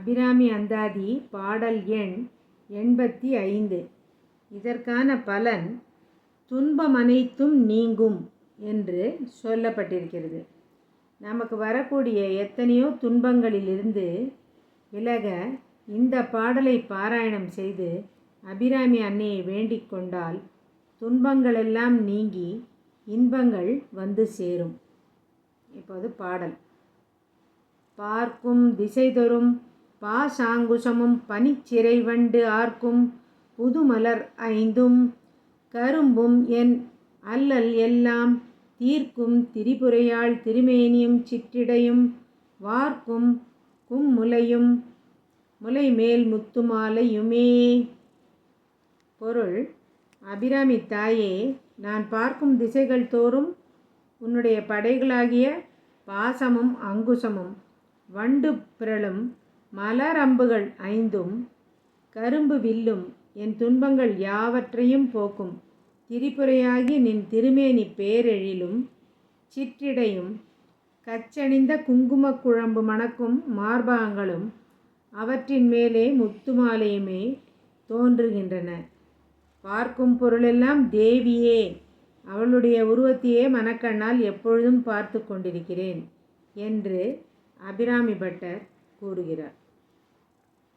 அபிராமி அந்தாதி பாடல் எண் 85. இதற்கான பலன் துன்பமனைத்தும் நீங்கும் என்று சொல்லப்பட்டிருக்கிறது. நமக்கு வரக்கூடிய எத்தனையோ துன்பங்களிலிருந்து விலக இந்த பாடலை பாராயணம் செய்து அபிராமி அன்னையை வேண்டிக் கொண்டால் துன்பங்களெல்லாம் நீங்கி இன்பங்கள் வந்து சேரும். இப்போது பாடல். பார்க்கும் திசைதொறும் பாசாங்குசமும் பனிச்சிறை வண்டு ஆர்க்கும் புதுமலர் ஐந்தும் கரும்பும் என் அல்லல் எல்லாம் தீர்க்கும் திரிபுரையாள் திருமேனியும் சிற்றிடையும் வார்க்கும் கும்முலையும் முலைமேல் முத்துமாலையுமே. பொருள்: அபிராமி தாயே, நான் பார்க்கும் திசைகள் தோறும் உன்னுடைய படைகளாகிய பாசமும் அங்குசமும் வண்டு பிறழும் மலரம்புகள் ஐந்தும் கரும்பு வில்லும் என் துன்பங்கள் யாவற்றையும் போக்கும் திரிபுரையாகி நின் திருமேனி பேரெழிலும் சிற்றிடையும் கச்சணிந்த குங்குமக் குழம்பு மணக்கும் மார்பகங்களும் அவற்றின் மேலே முத்துமாலையுமே தோன்றுகின்றன. பார்க்கும் பொருளெல்லாம் தேவியே, அவளுடைய உருவத்தையே மனக்கண்ணால் எப்பொழுதும் பார்த்து கொண்டிருக்கிறேன் என்று அபிராமி பட்டர் கூறுகிறார்.